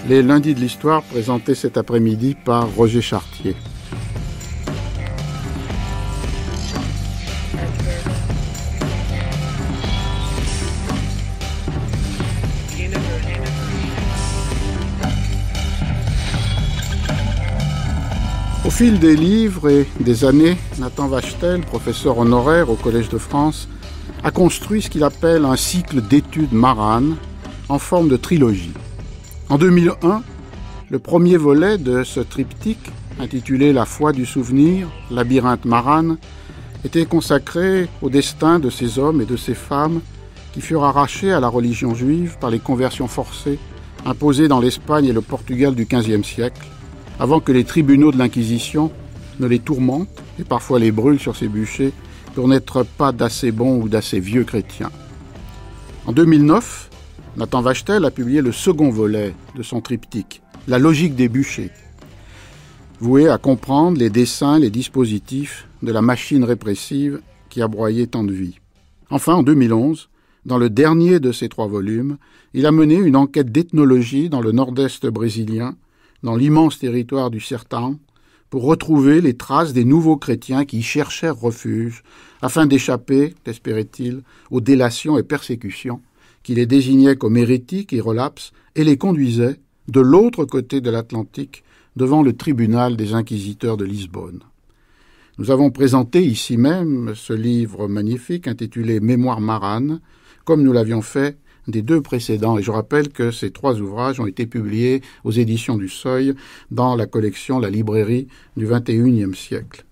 Les lundis de l'histoire présentés cet après-midi par Roger Chartier. Au fil des livres et des années, Nathan Wachtel, professeur honoraire au Collège de France, a construit ce qu'il appelle un cycle d'études maranes en forme de trilogie. En 2001, le premier volet de ce triptyque, intitulé « La foi du souvenir, labyrinthe marane », était consacré au destin de ces hommes et de ces femmes qui furent arrachés à la religion juive par les conversions forcées imposées dans l'Espagne et le Portugal du XVe siècle, avant que les tribunaux de l'Inquisition ne les tourmentent et parfois les brûlent sur ces bûchers pour n'être pas d'assez bons ou d'assez vieux chrétiens. En 2009, Nathan Wachtel a publié le second volet de son triptyque, La logique des bûchers, voué à comprendre les desseins, les dispositifs de la machine répressive qui a broyé tant de vies. Enfin, en 2011, dans le dernier de ces 3 volumes, il a mené une enquête d'ethnologie dans le nord-est brésilien, dans l'immense territoire du Sertão, pour retrouver les traces des nouveaux chrétiens qui y cherchèrent refuge, afin d'échapper, espérait-il, aux délations et persécutions qui les désignaient comme hérétiques et relapses et les conduisaient, de l'autre côté de l'Atlantique, devant le tribunal des inquisiteurs de Lisbonne. Nous avons présenté ici même ce livre magnifique intitulé « Mémoires maranes », comme nous l'avions fait des 2 précédents. Et je rappelle que ces 3 ouvrages ont été publiés aux éditions du Seuil dans la collection La Librairie du XXIe siècle.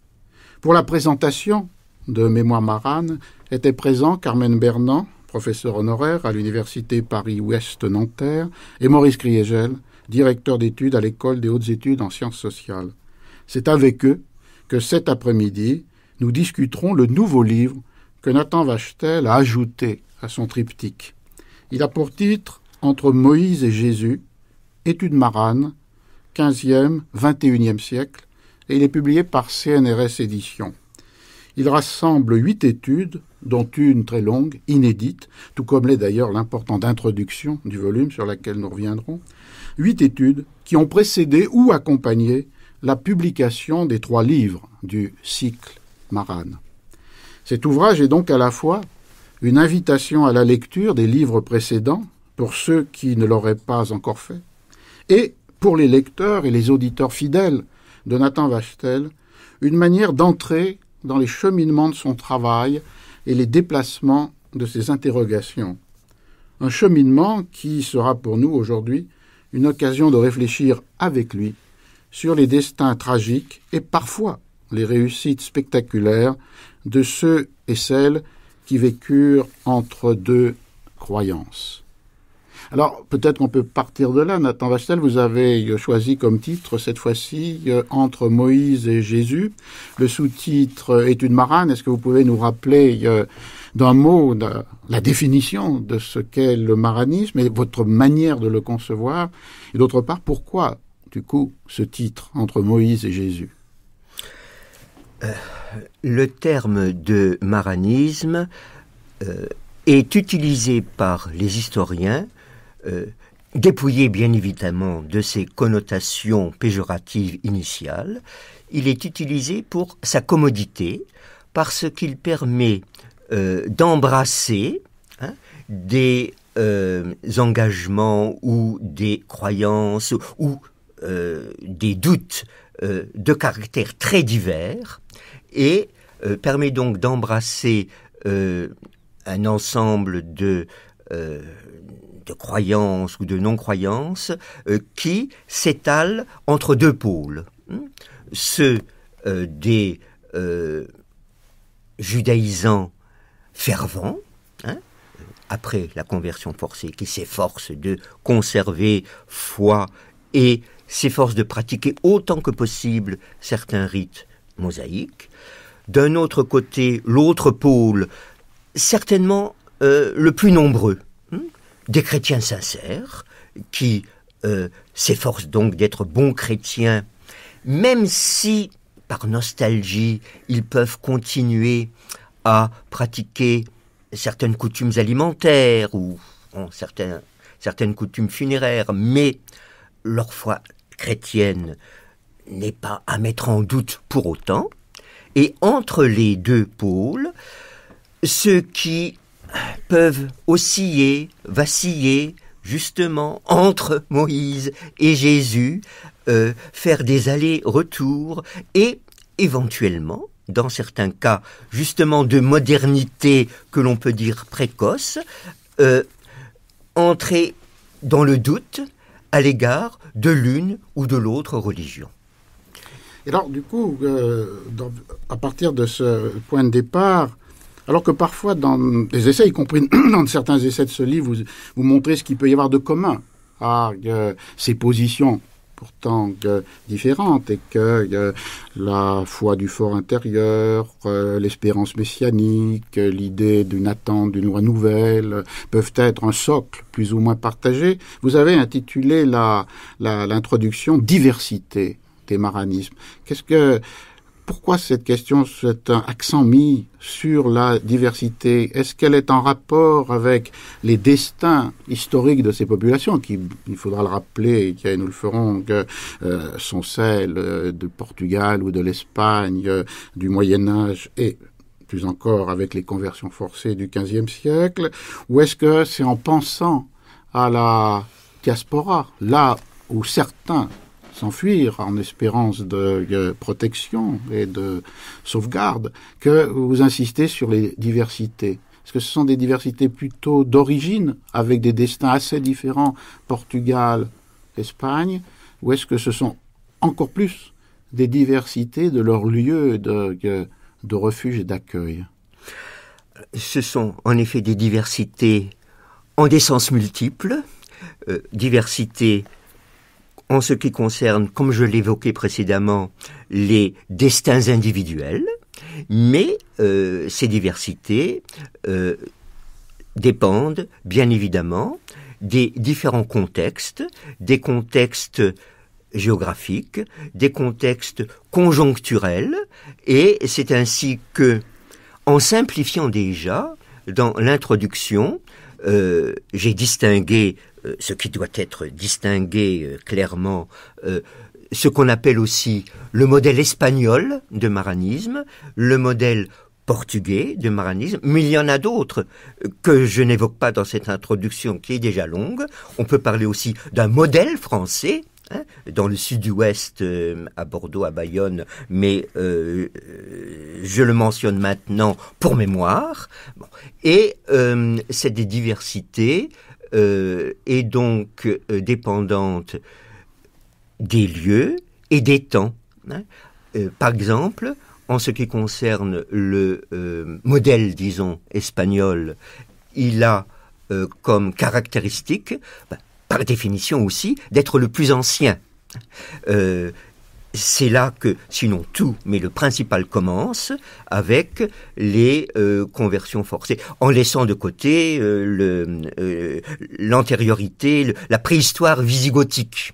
Pour la présentation de Mémoires maranes était présent Carmen Bernand, professeur honoraire à l'Université Paris-Ouest Nanterre, et Maurice Kriegel, directeur d'études à l'École des hautes études en sciences sociales. C'est avec eux que cet après-midi, nous discuterons le nouveau livre que Nathan Wachtel a ajouté à son triptyque. Il a pour titre « Entre Moïse et Jésus, études maranes, 15e, 21e siècle » et il est publié par CNRS Éditions. Il rassemble 8 études, dont une très longue, inédite, tout comme l'est d'ailleurs l'importante introduction du volume sur laquelle nous reviendrons, 8 études qui ont précédé ou accompagné la publication des 3 livres du cycle marane. Cet ouvrage est donc à la fois une invitation à la lecture des livres précédents, pour ceux qui ne l'auraient pas encore fait, et pour les lecteurs et les auditeurs fidèles de Nathan Wachtel, une manière d'entrer dans les cheminements de son travail et les déplacements de ses interrogations. Un cheminement qui sera pour nous aujourd'hui une occasion de réfléchir avec lui sur les destins tragiques et parfois les réussites spectaculaires de ceux et celles qui vécurent entre 2 croyances. Alors, peut-être qu'on peut partir de là. Nathan Wachtel, vous avez choisi comme titre, cette fois-ci, « Entre Moïse et Jésus ». Le sous-titre « Études maranes ». Est-ce que vous pouvez nous rappeler d'un mot la définition de ce qu'est le maranisme et votre manière de le concevoir? Et d'autre part, pourquoi, du coup, ce titre « Entre Moïse et Jésus » ? Le terme de maranisme est utilisé par les historiens, dépouillé bien évidemment de ses connotations péjoratives initiales. Il est utilisé pour sa commodité, parce qu'il permet d'embrasser des engagements ou des croyances ou des doutes de caractère très divers, et permet donc d'embrasser un ensemble de croyances ou de non-croyances qui s'étalent entre 2 pôles. Ceux des judaïsants fervents, après la conversion forcée, qui s'efforcent de conserver foi et s'efforcent de pratiquer autant que possible certains rites mosaïques. D'un autre côté, l'autre pôle, certainement le plus nombreux, des chrétiens sincères, qui s'efforcent donc d'être bons chrétiens, même si, par nostalgie, ils peuvent continuer à pratiquer certaines coutumes alimentaires ou certaines coutumes funéraires, mais leur foi chrétienne n'est pas à mettre en doute pour autant. Et entre les deux pôles, ceux qui peuvent osciller, vaciller, justement, entre Moïse et Jésus, faire des allers-retours et éventuellement, dans certains cas, justement de modernité que l'on peut dire précoce, entrer dans le doute à l'égard de l'une ou de l'autre religion. Et alors, du coup, à partir de ce point de départ, alors que parfois, dans des essais, y compris dans certains essais de ce livre, vous montrez ce qu'il peut y avoir de commun à ces positions pourtant différentes, et que la foi du fort intérieur, l'espérance messianique, l'idée d'une attente, d'une loi nouvelle, peuvent être un socle plus ou moins partagé. Vous avez intitulé l'introduction « Diversité » des maranismes. Pourquoi cette question, cet accent mis sur la diversité? Est-ce qu'elle est en rapport avec les destins historiques de ces populations, qui, il faudra le rappeler, et nous le ferons, sont celles de Portugal ou de l'Espagne, du Moyen-Âge, et plus encore avec les conversions forcées du XVe siècle? Ou est-ce que c'est en pensant à la diaspora, là où certains s'enfuir en espérance de protection et de sauvegarde, que vous insistez sur les diversités? Est-ce que ce sont des diversités plutôt d'origine, avec des destins assez différents, Portugal, Espagne, ou est-ce que ce sont encore plus des diversités de leur lieu de refuge et d'accueil? Ce sont en effet des diversités en des sens multiples, diversités en ce qui concerne, comme je l'évoquais précédemment, les destins individuels, mais ces diversités dépendent bien évidemment des différents contextes, des contextes géographiques, des contextes conjoncturels, et c'est ainsi que, en simplifiant déjà, dans l'introduction, j'ai distingué ce qui doit être distingué clairement, ce qu'on appelle aussi le modèle espagnol de maranisme, le modèle portugais de maranisme, mais il y en a d'autres que je n'évoque pas dans cette introduction qui est déjà longue. On peut parler aussi d'un modèle français, dans le sud-ouest, à Bordeaux, à Bayonne, mais je le mentionne maintenant pour mémoire. Bon. Et cette diversité est donc dépendante des lieux et des temps. Par exemple, en ce qui concerne le modèle, disons, espagnol, il a comme caractéristique, par définition aussi, d'être le plus ancien. C'est là que, sinon tout, mais le principal commence avec les conversions forcées, en laissant de côté l'antériorité, la préhistoire visigothique,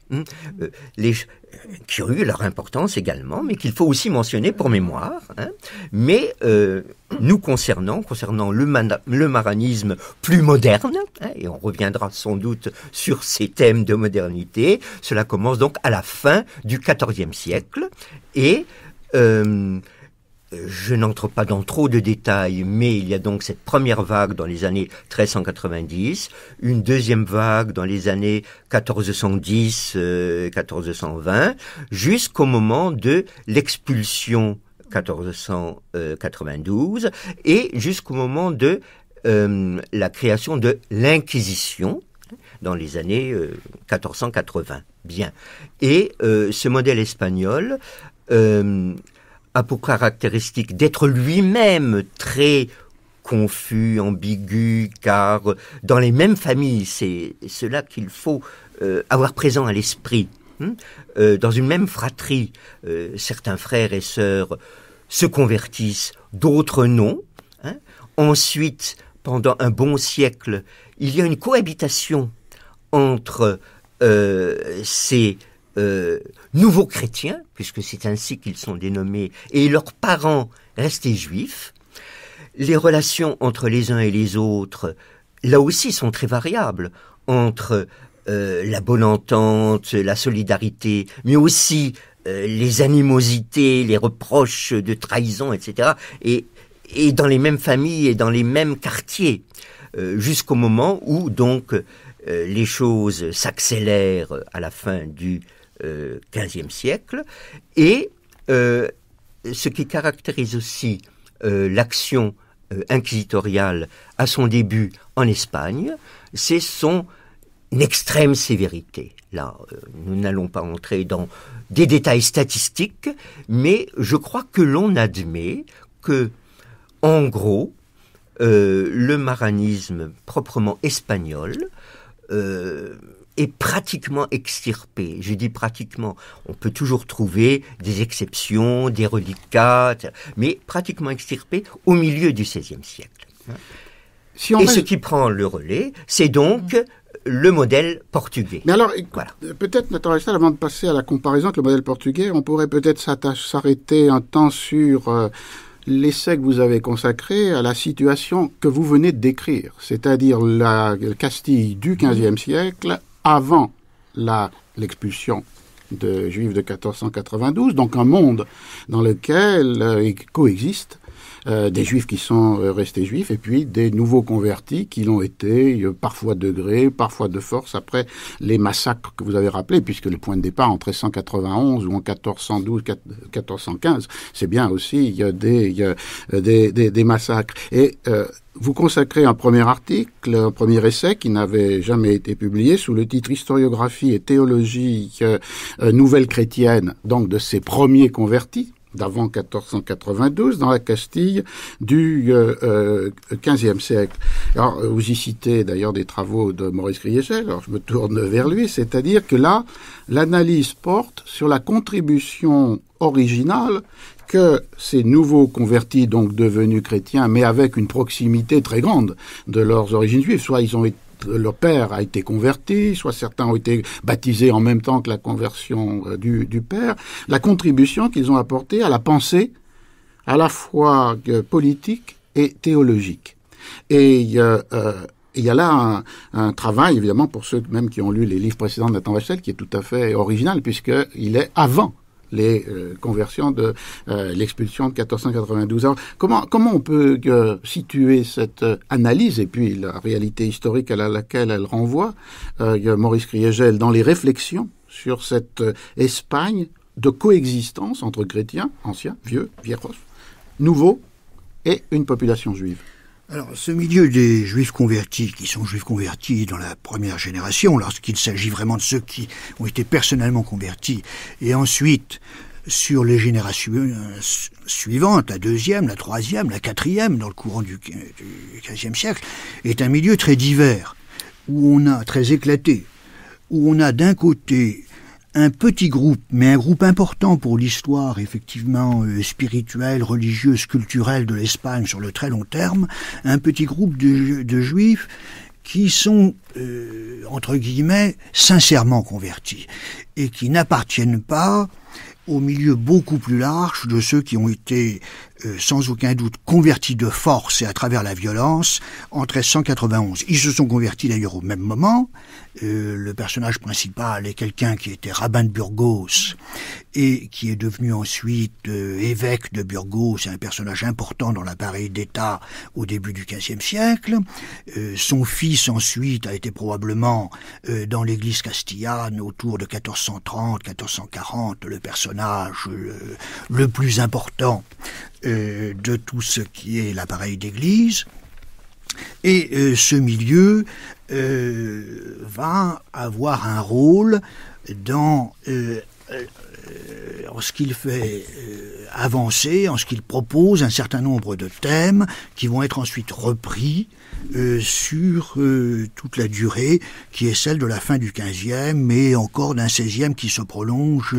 qui ont eu leur importance également, mais qu'il faut aussi mentionner pour mémoire. Mais nous concernant le maranisme plus moderne, et on reviendra sans doute sur ces thèmes de modernité, cela commence donc à la fin du XIVe siècle, et je n'entre pas dans trop de détails, mais il y a donc cette première vague dans les années 1390, une deuxième vague dans les années 1410, 1420, jusqu'au moment de l'expulsion 1492 et jusqu'au moment de la création de l'Inquisition dans les années 1480. Bien. Et ce modèle espagnol a pour caractéristique d'être lui-même très confus, ambigu, car dans les mêmes familles, c'est cela qu'il faut avoir présent à l'esprit. Dans une même fratrie, certains frères et sœurs se convertissent, d'autres non. Ensuite, pendant un bon siècle, il y a une cohabitation entre ces nouveaux chrétiens, puisque c'est ainsi qu'ils sont dénommés, et leurs parents restés juifs. Les relations entre les uns et les autres, là aussi, sont très variables, entre la bonne entente, la solidarité, mais aussi les animosités, les reproches de trahison, etc. Et dans les mêmes familles et dans les mêmes quartiers, jusqu'au moment où donc les choses s'accélèrent à la fin du XVe siècle. Et ce qui caractérise aussi l'action inquisitoriale à son début en Espagne, c'est son extrême sévérité. Là, nous n'allons pas entrer dans des détails statistiques, mais je crois que l'on admet que, en gros, le maranisme proprement espagnol est pratiquement extirpé. Je dis pratiquement, on peut toujours trouver des exceptions, des reliquats, mais pratiquement extirpé au milieu du XVIe siècle. Ce qui prend le relais, c'est donc le modèle portugais. Mais alors, voilà. Peut-être, Nathan Wachtel, avant de passer à la comparaison avec le modèle portugais, on pourrait peut-être s'arrêter un temps sur l'essai que vous avez consacré à la situation que vous venez de décrire, c'est-à-dire la Castille du XVe siècle avant l'expulsion de Juifs de 1492, donc un monde dans lequel coexistent des Juifs qui sont restés Juifs et puis des nouveaux convertis qui l'ont été parfois de gré, parfois de force après les massacres que vous avez rappelés, puisque le point de départ en 1391 ou en 1412, 1415, c'est bien aussi il y a des massacres. Et vous consacrez un premier article, un premier essai qui n'avait jamais été publié sous le titre Historiographie et théologie nouvelle chrétienne, donc de ces premiers convertis d'avant 1492 dans la Castille du XVe siècle. Alors, vous y citez d'ailleurs des travaux de Maurice Kriegel, alors je me tourne vers lui, c'est-à-dire que là, l'analyse porte sur la contribution originale que ces nouveaux convertis, donc devenus chrétiens, mais avec une proximité très grande de leurs origines juives, soit leur père a été converti, soit certains ont été baptisés en même temps que la conversion du père, la contribution qu'ils ont apportée à la pensée à la fois politique et théologique. Et il y a là un travail, évidemment, pour ceux même qui ont lu les livres précédents de Nathan Wachtel, qui est tout à fait original, puisqu'il est avant les conversions de l'expulsion de 1492. Alors, comment on peut situer cette analyse et puis la réalité historique à laquelle elle renvoie, Maurice Kriegel, dans les réflexions sur cette Espagne de coexistence entre chrétiens, anciens, vieux, viejos, nouveaux, et une population juive? Alors, ce milieu des Juifs convertis, qui sont Juifs convertis dans la première génération, lorsqu'il s'agit vraiment de ceux qui ont été personnellement convertis, et ensuite, sur les générations suivantes, la deuxième, la troisième, la quatrième, dans le courant du XVe siècle, est un milieu très divers, très éclaté, où on a d'un côté un petit groupe, mais un groupe important pour l'histoire, effectivement, spirituelle, religieuse, culturelle de l'Espagne sur le très long terme, un petit groupe de Juifs qui sont, entre guillemets, sincèrement convertis, et qui n'appartiennent pas au milieu beaucoup plus large de ceux qui ont été, sans aucun doute, convertis de force et à travers la violence en 1391. Ils se sont convertis d'ailleurs au même moment. Le personnage principal est quelqu'un qui était rabbin de Burgos et qui est devenu ensuite évêque de Burgos. C'est un personnage important dans l'appareil d'État au début du XVe siècle. Son fils ensuite a été probablement dans l'église castillane autour de 1430-1440 le personnage le plus important de tout ce qui est l'appareil d'église. Et ce milieu va avoir un rôle dans en ce qu'il fait avancer, en ce qu'il propose un certain nombre de thèmes qui vont être ensuite repris sur toute la durée qui est celle de la fin du XVe, mais encore d'un XVIe qui se prolonge,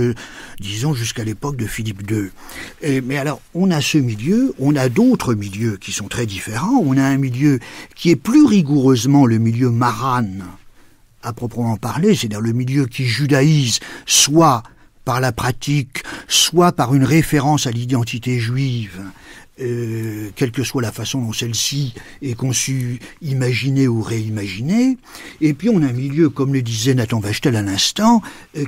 disons, jusqu'à l'époque de Philippe II. Mais alors, on a ce milieu, on a d'autres milieux qui sont très différents. On a un milieu qui est plus rigoureusement le milieu marane, à proprement parler, c'est-à-dire le milieu qui judaïse soit par la pratique, soit par une référence à l'identité juive, quelle que soit la façon dont celle-ci est conçue, imaginée ou réimaginée. Et puis on a un milieu, comme le disait Nathan Wachtel à l'instant,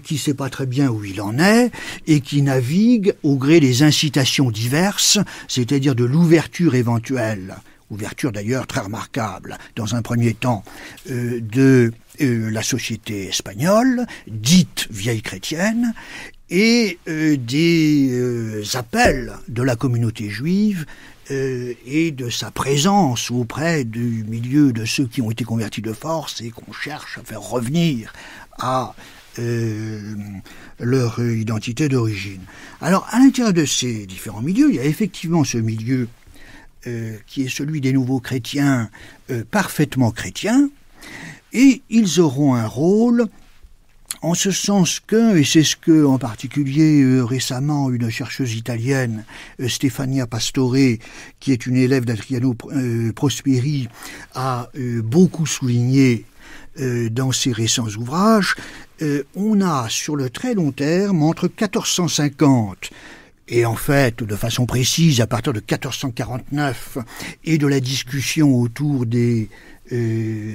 qui ne sait pas très bien où il en est et qui navigue au gré des incitations diverses, c'est-à-dire de l'ouverture éventuelle, ouverture d'ailleurs très remarquable dans un premier temps, de la société espagnole, dite vieille chrétienne, et des appels de la communauté juive et de sa présence auprès du milieu de ceux qui ont été convertis de force et qu'on cherche à faire revenir à leur identité d'origine. Alors, à l'intérieur de ces différents milieux, il y a effectivement ce milieu qui est celui des nouveaux chrétiens parfaitement chrétiens, et ils auront un rôle en ce sens que, et c'est ce que en particulier récemment une chercheuse italienne, Stefania Pastore, qui est une élève d'Adriano Prosperi, a beaucoup souligné dans ses récents ouvrages, on a sur le très long terme, entre 1450 et en fait, de façon précise, à partir de 1449 et de la discussion autour des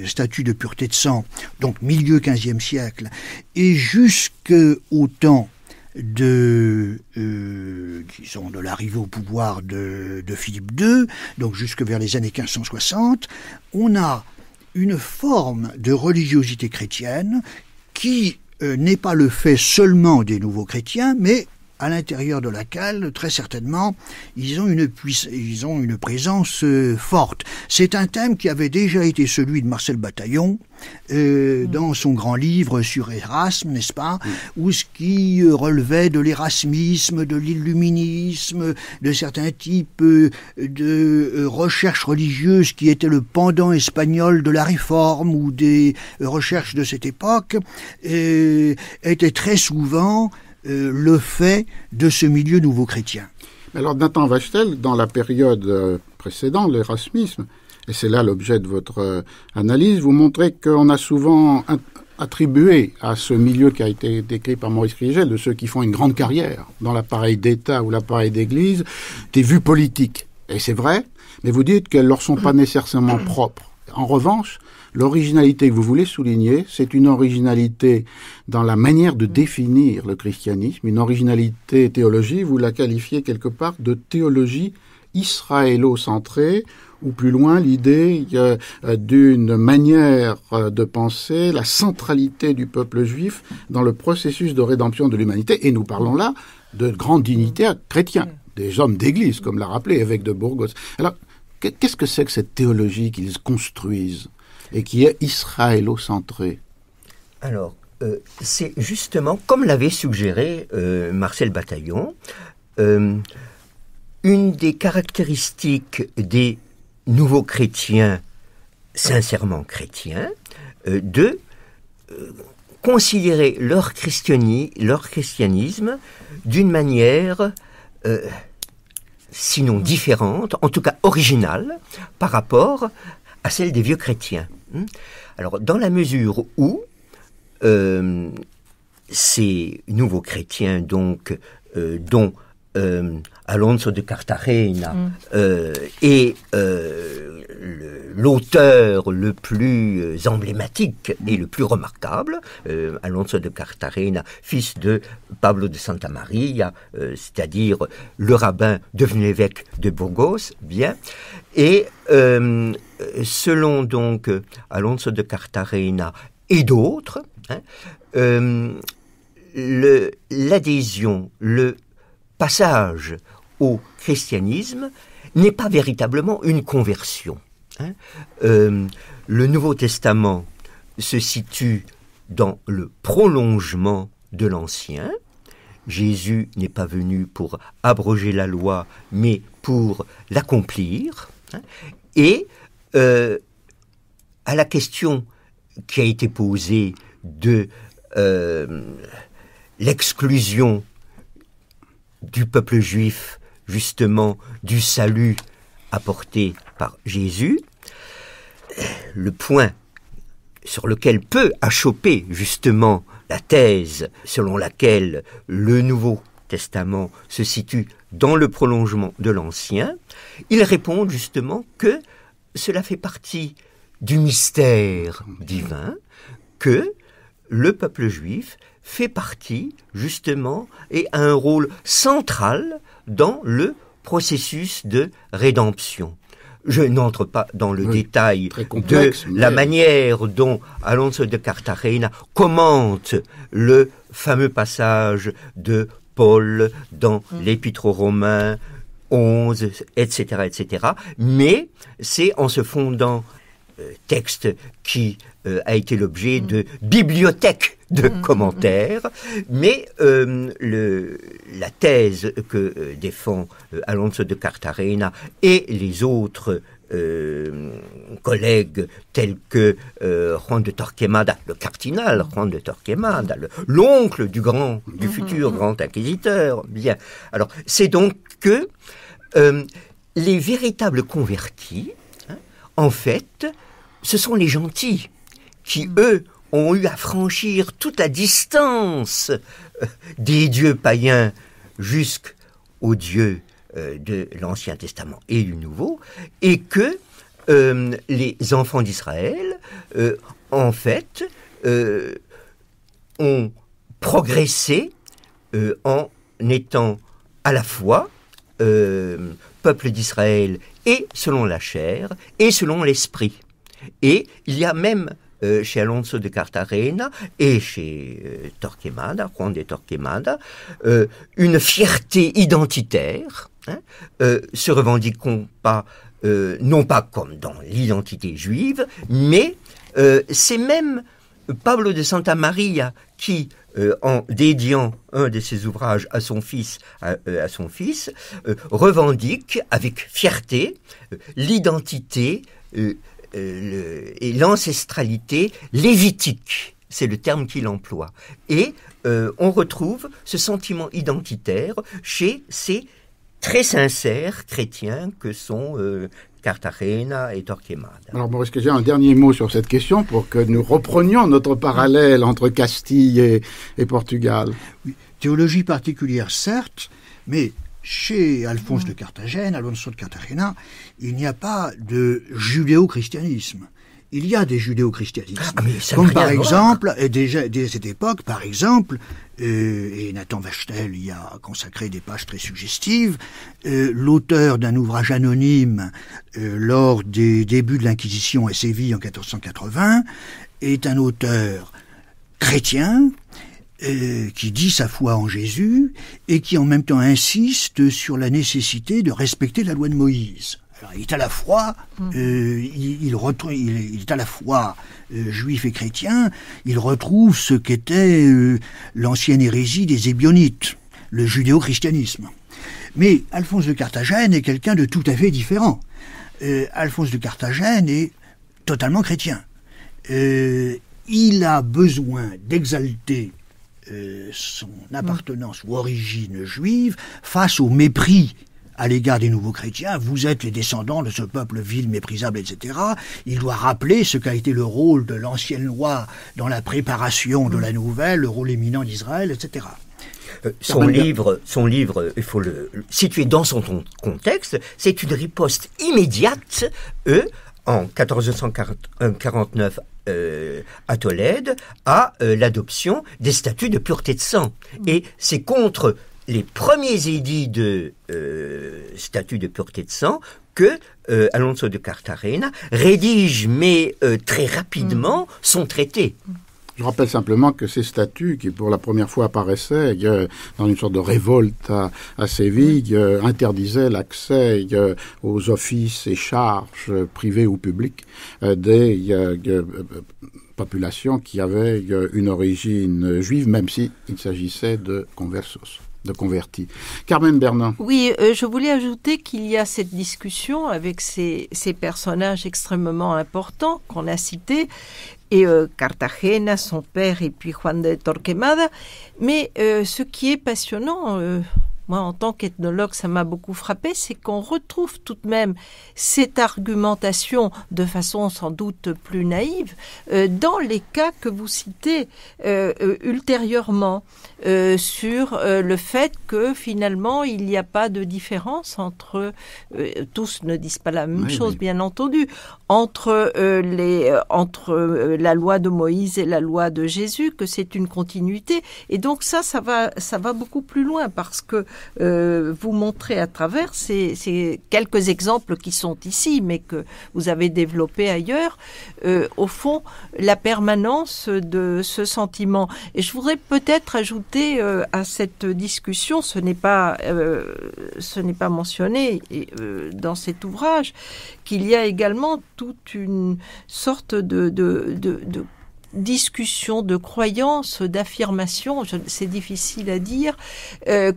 statuts de pureté de sang, donc milieu XVe siècle, et jusqu'au temps de l'arrivée au pouvoir de Philippe II, donc jusque vers les années 1560, on a une forme de religiosité chrétienne qui n'est pas le fait seulement des nouveaux chrétiens, mais à l'intérieur de laquelle, très certainement, ils ont une présence forte. C'est un thème qui avait déjà été celui de Marcel Bataillon, dans son grand livre sur Erasme, n'est-ce pas, où ce qui relevait de l'érasmisme, de l'illuminisme, de certains types de recherches religieuses qui étaient le pendant espagnol de la Réforme ou des recherches de cette époque, étaient très souvent le fait de ce milieu nouveau-chrétien. Alors Nathan Wachtel, dans la période précédente, l'érasmisme, et c'est là l'objet de votre analyse, vous montrez qu'on a souvent attribué à ce milieu qui a été décrit par Maurice Kriegel, de ceux qui font une grande carrière dans l'appareil d'État ou l'appareil d'Église, des vues politiques. Et c'est vrai, mais vous dites qu'elles ne leur sont pas nécessairement propres. En revanche, l'originalité que vous voulez souligner, c'est une originalité dans la manière de définir le christianisme, une originalité théologique, vous la qualifiez quelque part de théologie israélo-centrée, ou plus loin l'idée d'une manière de penser la centralité du peuple juif dans le processus de rédemption de l'humanité, et nous parlons là de grands dignitaires chrétiens, des hommes d'église, comme l'a rappelé évêque de Burgos. Alors, qu'est-ce que c'est que cette théologie qu'ils construisent et qui est israélo-centrée? Alors, c'est justement, comme l'avait suggéré Marcel Bataillon, une des caractéristiques des nouveaux chrétiens, sincèrement chrétiens, de considérer leur christianisme d'une manière sinon différente, en tout cas originale, par rapport à celle des vieux chrétiens. Alors, dans la mesure où ces nouveaux chrétiens, donc, dont Alonso de Cartagena est l'auteur le plus emblématique et le plus remarquable, Alonso de Cartagena, fils de Pablo de Santa Maria, c'est-à-dire le rabbin devenu évêque de Burgos, bien, et selon donc Alonso de Cartagena et d'autres, l'adhésion, le passage au christianisme n'est pas véritablement une conversion. Le Nouveau Testament se situe dans le prolongement de l'Ancien. Jésus n'est pas venu pour abroger la loi, mais pour l'accomplir. Et à la question qui a été posée de l'exclusion du peuple juif, justement, du salut apporté par Jésus, le point sur lequel peut achopper, justement, la thèse selon laquelle le Nouveau Testament se situe dans le prolongement de l'Ancien, ils répondent justement que cela fait partie du mystère divin, que le peuple juif fait partie justement et a un rôle central dans le processus de rédemption. Je n'entre pas dans le détail complexe, de la manière dont Alonso de Cartagena commente le fameux passage de Paul dans l'Épître aux Romains 11, etc., etc. Mais c'est en se fondant texte qui a été l'objet de bibliothèques de commentaires, mais la thèse que défend Alonso de Cartagena et les autres collègues tels que Juan de Torquemada, le cardinal Juan de Torquemada, l'oncle du futur grand inquisiteur. Bien. Alors, c'est donc que les véritables convertis, en fait, ce sont les gentils qui, eux, ont eu à franchir toute la distance des dieux païens jusqu'aux dieux de l'Ancien Testament et du Nouveau, et que les enfants d'Israël, en fait, ont progressé en étant à la fois peuple d'Israël et selon la chair et selon l'esprit. Et il y a même chez Alonso de Cartagena et chez Torquemada, Juan de Torquemada, une fierté identitaire, se revendiquant pas, non pas comme dans l'identité juive, mais c'est même Pablo de Santa Maria qui, en dédiant un de ses ouvrages à son fils, revendique avec fierté l'identité et l'ancestralité lévitique, c'est le terme qu'il emploie. Et on retrouve ce sentiment identitaire chez ces très sincères chrétiens que sont Cartagena et Torquemada. Alors Maurice Kézia, un dernier mot sur cette question pour que nous reprenions notre parallèle entre Castille et Portugal. Oui, théologie particulière certes, mais chez Alonso de Cartagena, il n'y a pas de judéo-christianisme. Il y a des judéo-christianismes. Comme par exemple, déjà dès cette époque, par exemple, et Nathan Wachtel y a consacré des pages très suggestives, l'auteur d'un ouvrage anonyme lors des débuts de l'Inquisition à Séville en 1480 est un auteur chrétien qui dit sa foi en Jésus et qui en même temps insiste sur la nécessité de respecter la loi de Moïse. Alors, il est à la fois, il est à la fois juif et chrétien. Il retrouve ce qu'était l'ancienne hérésie des Ébionites, le judéo-christianisme. Mais Alphonse de Carthagène est quelqu'un de tout à fait différent. Alphonse de Carthagène est totalement chrétien. Il a besoin d'exalter son appartenance ou origine juive face au mépris à l'égard des nouveaux chrétiens. Vous êtes les descendants de ce peuple vil, méprisable, etc. Il doit rappeler ce qu'a été le rôle de l'ancienne loi dans la préparation de la nouvelle, le rôle éminent d'Israël, etc. Son livre, il faut le situer dans son contexte, c'est une riposte immédiate, en 1449 à Tolède, à l'adoption des statuts de pureté de sang. Et c'est contre les premiers édits de statuts de pureté de sang que Alonso de Cartagena rédige, mais très rapidement, son traité. Je rappelle simplement que ces statuts, qui pour la première fois apparaissaient dans une sorte de révolte à Séville, interdisaient l'accès aux offices et charges privées ou publiques des populations qui avaient une origine juive, même s'il s'agissait de conversos, de convertis. Carmen Bernand. Oui, je voulais ajouter qu'il y a cette discussion avec ces personnages extrêmement importants qu'on a cités, et Cartagena, son père, et puis Juan de Torquemada. Mais ce qui est passionnant moi en tant qu'ethnologue, ça m'a beaucoup frappé, c'est qu'on retrouve tout de même cette argumentation de façon sans doute plus naïve dans les cas que vous citez ultérieurement sur le fait que finalement il n'y a pas de différence entre, tous ne disent pas la même chose bien entendu, entre la loi de Moïse et la loi de Jésus, que c'est une continuité. Et donc ça va beaucoup plus loin parce que vous montrez à travers ces quelques exemples qui sont ici, mais que vous avez développés ailleurs, au fond, la permanence de ce sentiment. Et je voudrais peut-être ajouter à cette discussion, ce n'est pas mentionné dans cet ouvrage, qu'il y a également toute une sorte de discussion, de croyance, d'affirmation, c'est difficile à dire,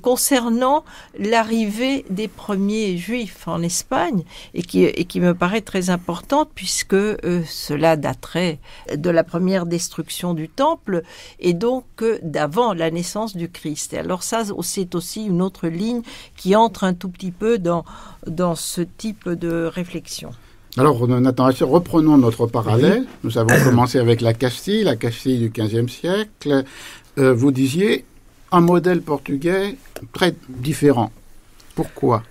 concernant l'arrivée des premiers juifs en Espagne et qui me paraît très importante puisque cela daterait de la première destruction du temple et donc d'avant la naissance du Christ. Et alors ça, c'est aussi une autre ligne qui entre un tout petit peu dans ce type de réflexion. Alors, Nathan Vachetel, reprenons notre parallèle. Nous avons commencé avec la Castille du XVe siècle. Vous disiez un modèle portugais très différent. Pourquoi ?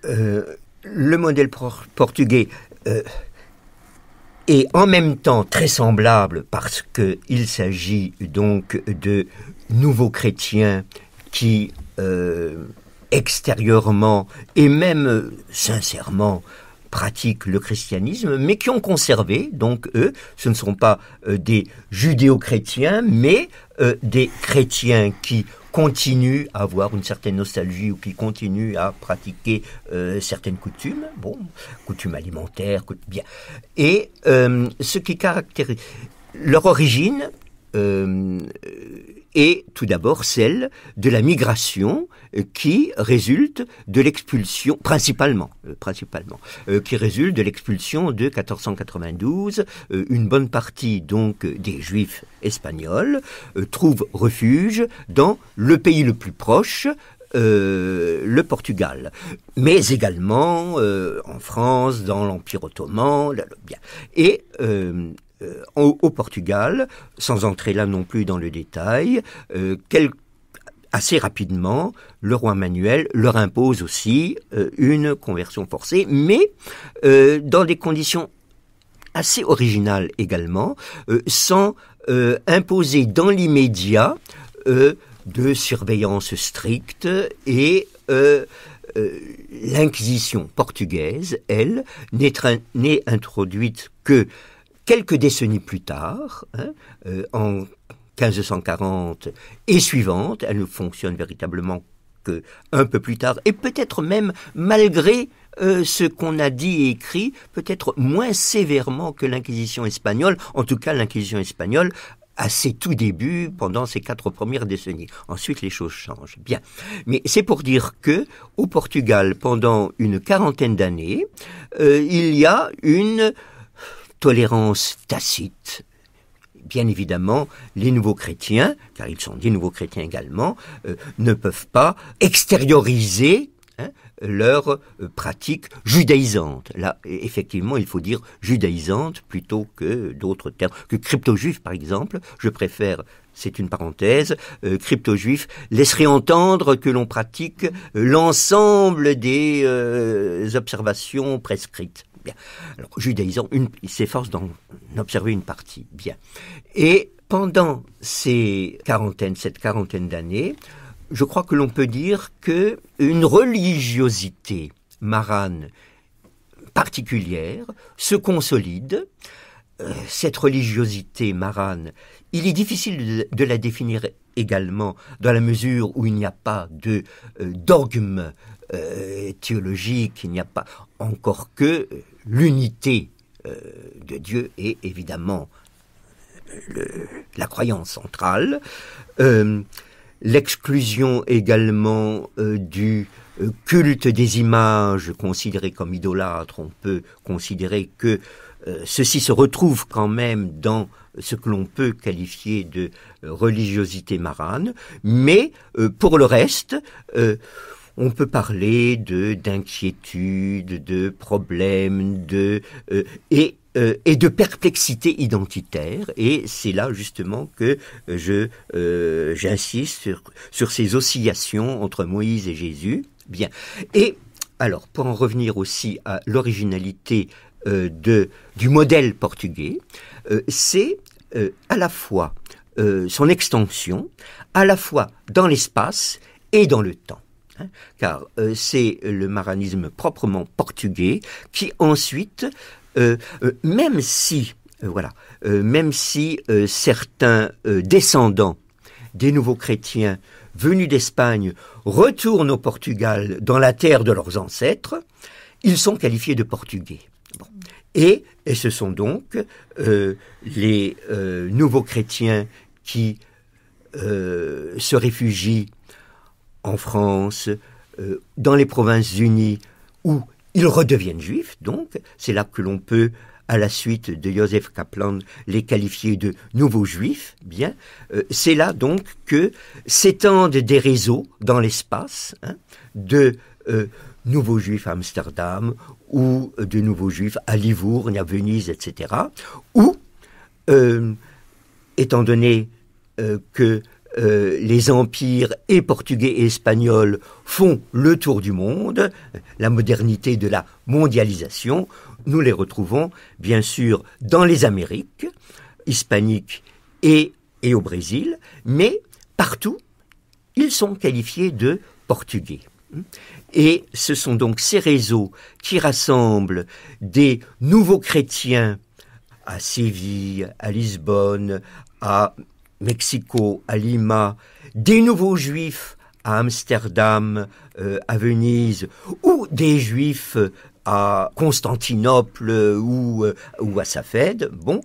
Le modèle portugais est en même temps très semblable parce qu'il s'agit donc de nouveaux chrétiens qui, extérieurement et même sincèrement, pratiquent le christianisme, mais qui ont conservé, donc eux, ce ne sont pas des judéo-chrétiens, mais des chrétiens qui continuent à avoir une certaine nostalgie ou qui continuent à pratiquer certaines coutumes, coutumes alimentaires, bien. Et ce qui caractérise leur origine est tout d'abord celle de la migration qui résulte de l'expulsion, principalement, qui résulte de l'expulsion de 1492. Une bonne partie donc des Juifs espagnols trouvent refuge dans le pays le plus proche, le Portugal, mais également en France, dans l'Empire ottoman, bien. Et au Portugal, sans entrer là non plus dans le détail, assez rapidement, le roi Manuel leur impose aussi une conversion forcée, mais dans des conditions assez originales également, sans imposer dans l'immédiat de surveillance stricte et l'Inquisition portugaise, elle, n'est introduite que quelques décennies plus tard, en 1540 et suivante, elle ne fonctionne véritablement qu'un peu plus tard, et peut-être même malgré ce qu'on a dit et écrit, peut-être moins sévèrement que l'Inquisition espagnole, en tout cas l'Inquisition espagnole, à ses tout débuts, pendant ces 4 premières décennies. Ensuite, les choses changent. Bien. Mais c'est pour dire que, au Portugal, pendant une 40aine d'années, il y a une tolérance tacite. Bien évidemment, les nouveaux chrétiens, car ils sont des nouveaux chrétiens également, ne peuvent pas extérioriser leur pratique judaïsante. Là, effectivement, il faut dire judaïsante plutôt que d'autres termes, que crypto-juif par exemple. Je préfère, c'est une parenthèse, crypto-juif laisserait entendre que l'on pratique l'ensemble des observations prescrites. Bien. Alors, judaïsant, il s'efforce d'en observer une partie. Bien. Et pendant cette quarantaine d'années, je crois que l'on peut dire qu'une religiosité marane particulière se consolide. Cette religiosité marane, il est difficile de la définir également dans la mesure où il n'y a pas de dogme théologique, il n'y a pas encore que l'unité de Dieu et évidemment la croyance centrale, l'exclusion également du culte des images considérées comme idolâtres. On peut considérer que ceci se retrouve quand même dans ce que l'on peut qualifier de religiosité marane, mais pour le reste, on peut parler d'inquiétude, de problèmes, et de perplexité identitaire, et c'est là justement que j'insiste sur ces oscillations entre Moïse et Jésus. Bien. Et alors, pour en revenir aussi à l'originalité du modèle portugais, c'est à la fois son extension, à la fois dans l'espace et dans le temps. Car c'est le maranisme proprement portugais qui ensuite, même si certains descendants des nouveaux chrétiens venus d'Espagne retournent au Portugal dans la terre de leurs ancêtres, ils sont qualifiés de portugais. Bon. Et ce sont donc les nouveaux chrétiens qui se réfugient en France, dans les Provinces-Unies, où ils redeviennent juifs. Donc, c'est là que l'on peut, à la suite de Joseph Kaplan, les qualifier de nouveaux juifs. Bien, c'est là donc que s'étendent des réseaux dans l'espace, de nouveaux juifs à Amsterdam, ou de nouveaux juifs à Livourne, à Venise, etc. Ou, étant donné que les empires et portugais et espagnols font le tour du monde, la modernité de la mondialisation, nous les retrouvons bien sûr dans les Amériques hispaniques et au Brésil, mais partout, ils sont qualifiés de portugais. Et ce sont donc ces réseaux qui rassemblent des nouveaux chrétiens à Séville, à Lisbonne, à Mexico, à Lima, des nouveaux juifs à Amsterdam, à Venise, ou des juifs à Constantinople ou à Safed. Bon,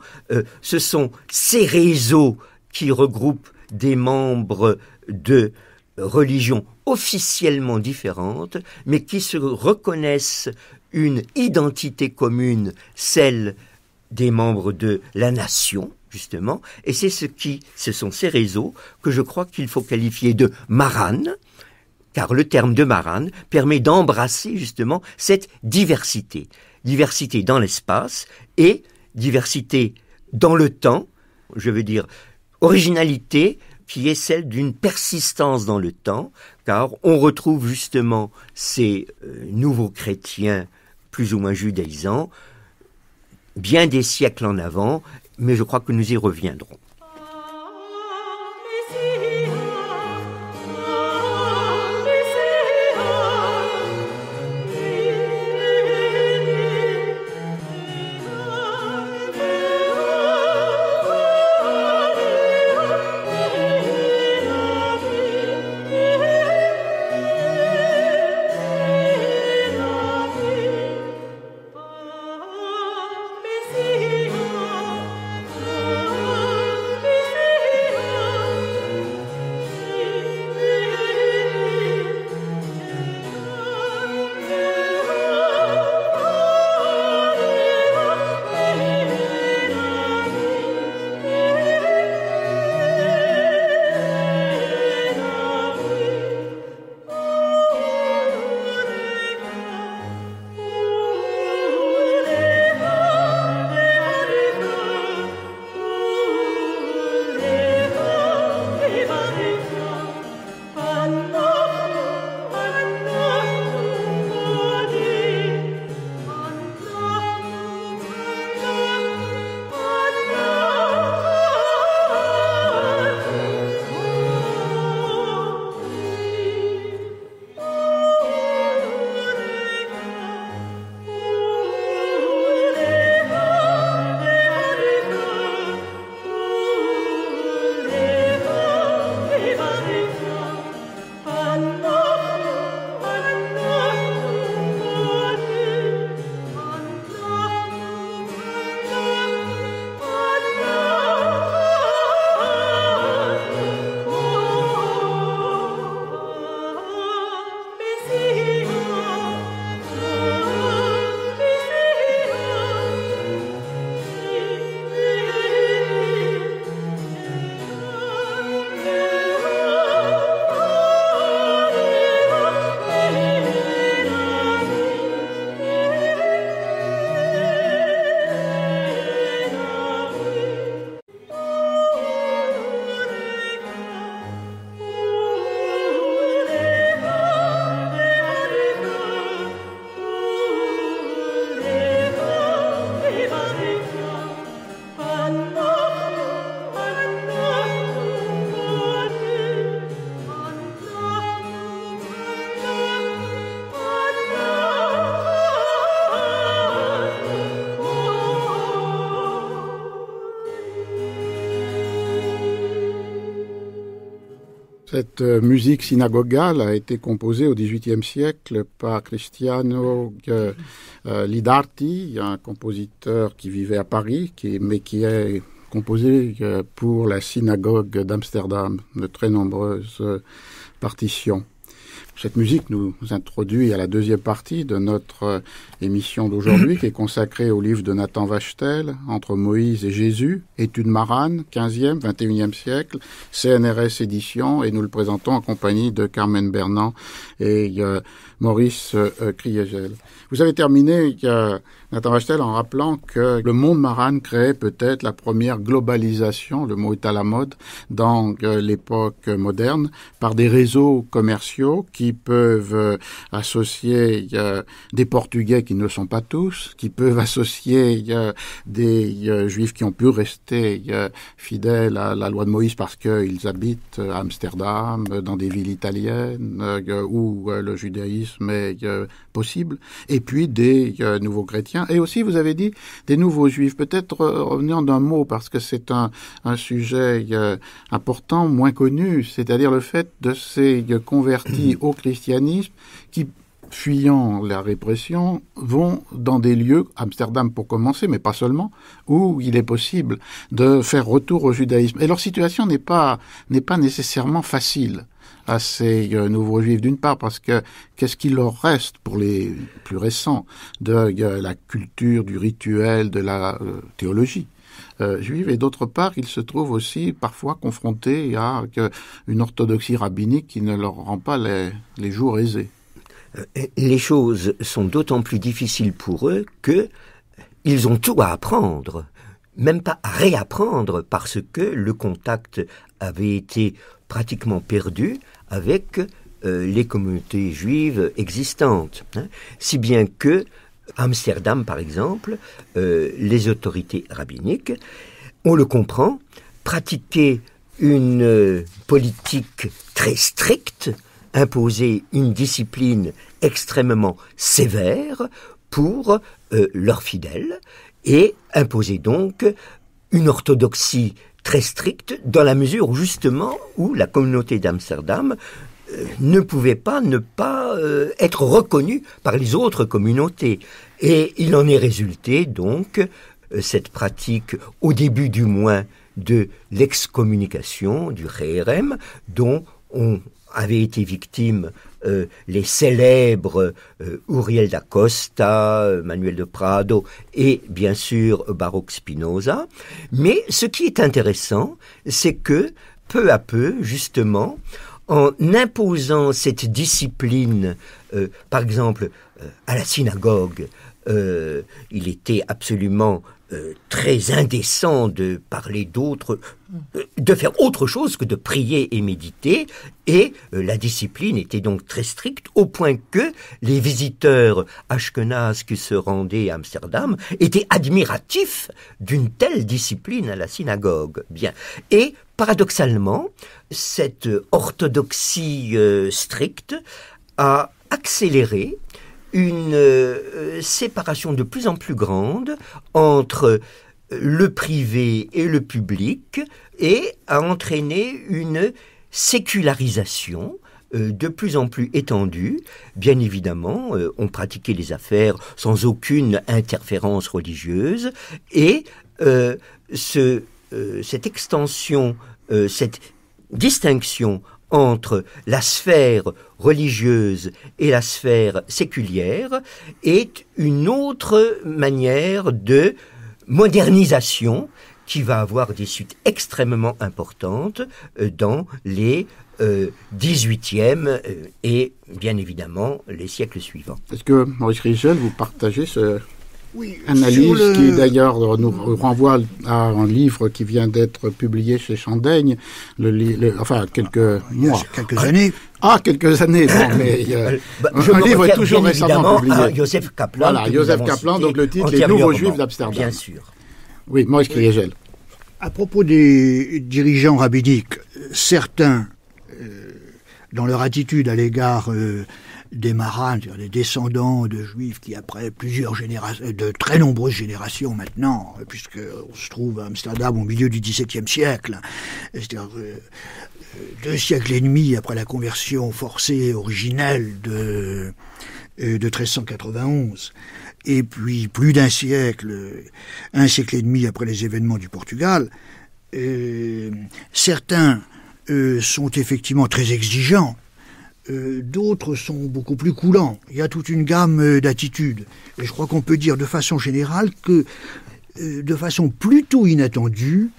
ce sont ces réseaux qui regroupent des membres de religions officiellement différentes, mais qui se reconnaissent une identité commune, celle des membres de la nation, justement, et ce sont ces réseaux que je crois qu'il faut qualifier de marane, car le terme de marane permet d'embrasser justement cette diversité. Diversité dans l'espace et diversité dans le temps, je veux dire originalité qui est celle d'une persistance dans le temps, car on retrouve justement ces nouveaux chrétiens plus ou moins judaïsants, bien des siècles en avant, mais je crois que nous y reviendrons. Cette musique synagogale a été composée au XVIIIe siècle par Cristiano Lidarti, un compositeur qui vivait à Paris, mais qui est composé pour la synagogue d'Amsterdam, de très nombreuses partitions. Cette musique nous introduit à la deuxième partie de notre émission d'aujourd'hui, qui est consacrée au livre de Nathan Wachtel, Entre Moïse et Jésus, étude Maran, 15e, 21e siècle, CNRS édition, et nous le présentons en compagnie de Carmen Bernand et Maurice Kriegel. Vous avez terminé, Nathan Wachtel, en rappelant que le monde Maran créait peut-être la première globalisation, le mot est à la mode, dans l'époque moderne, par des réseaux commerciaux qui peuvent associer des Portugais qui ne le sont pas tous, qui peuvent associer des Juifs qui ont pu rester fidèles à la loi de Moïse parce qu'ils habitent à Amsterdam, dans des villes italiennes, où le judaïsme est possible, et puis des nouveaux chrétiens, et aussi, vous avez dit, des nouveaux Juifs. Peut-être revenir d'un mot, parce que c'est un sujet important, moins connu, c'est-à-dire le fait de ces convertis au christianisme qui, fuyant la répression, vont dans des lieux, Amsterdam pour commencer, mais pas seulement, où il est possible de faire retour au judaïsme. Et leur situation n'est pas nécessairement facile à ces nouveaux Juifs, d'une part parce que qu'est-ce qu'il leur reste pour les plus récents de la culture, du rituel, de la théologie juive, et d'autre part, ils se trouvent aussi parfois confrontés à une orthodoxie rabbinique qui ne leur rend pas les jours aisés. Les choses sont d'autant plus difficiles pour eux qu'ils ont tout à apprendre, même pas à réapprendre, parce que le contact avait été pratiquement perdu avec les communautés juives existantes. Si bien que, à Amsterdam par exemple, les autorités rabbiniques, on le comprend, pratiquaient une politique très stricte, imposer une discipline extrêmement sévère pour leurs fidèles et imposer donc une orthodoxie très stricte dans la mesure où justement où la communauté d'Amsterdam ne pouvait pas ne pas être reconnue par les autres communautés. Et il en est résulté donc cette pratique, au début du moins, de l'excommunication, du Reherem, dont on avait été victime les célèbres Uriel da Costa, Manuel de Prado et bien sûr Baruch Spinoza. Mais ce qui est intéressant, c'est que peu à peu, justement, en imposant cette discipline, par exemple à la synagogue, il était absolument très indécent de parler d'autres, de faire autre chose que de prier et méditer, et la discipline était donc très stricte, au point que les visiteurs ashkénazes qui se rendaient à Amsterdam étaient admiratifs d'une telle discipline à la synagogue. Bien. Et paradoxalement, cette orthodoxie stricte a accéléré une séparation de plus en plus grande entre le privé et le public et a entraîné une sécularisation de plus en plus étendue. Bien évidemment, on pratiquait les affaires sans aucune interférence religieuse et cette extension, cette distinction entre la sphère religieuse et la sphère séculière est une autre manière de modernisation qui va avoir des suites extrêmement importantes dans les 18e et bien évidemment les siècles suivants. Est-ce que, Maurice Kriegel, vous partagez analyse qui d'ailleurs nous renvoie à un livre qui vient d'être publié chez Chandaigne, enfin quelques mois. Quelques années. Quelques années, bon, mais un livre est toujours récemment publié. À Joseph Kaplan. Voilà, Joseph Kaplan, donc le titre, Les Nouveaux Juifs d'Amsterdam. Bien sûr. Oui, Maurice Kriegel. À propos des dirigeants rabbiniques, certains, dans leur attitude à l'égard des Marans, c'est-à-dire des descendants de juifs qui, après plusieurs générations, de très nombreuses générations maintenant, puisqu'on se trouve à Amsterdam au milieu du XVIIe siècle, c'est-à-dire 2 siècles et demi après la conversion forcée originelle de 1391, et puis plus d'1 siècle, 1 siècle et demi après les événements du Portugal, certains sont effectivement très exigeants, d'autres sont beaucoup plus coulants. Il y a toute une gamme d'attitudes. Et je crois qu'on peut dire de façon générale que, de façon plutôt inattendue,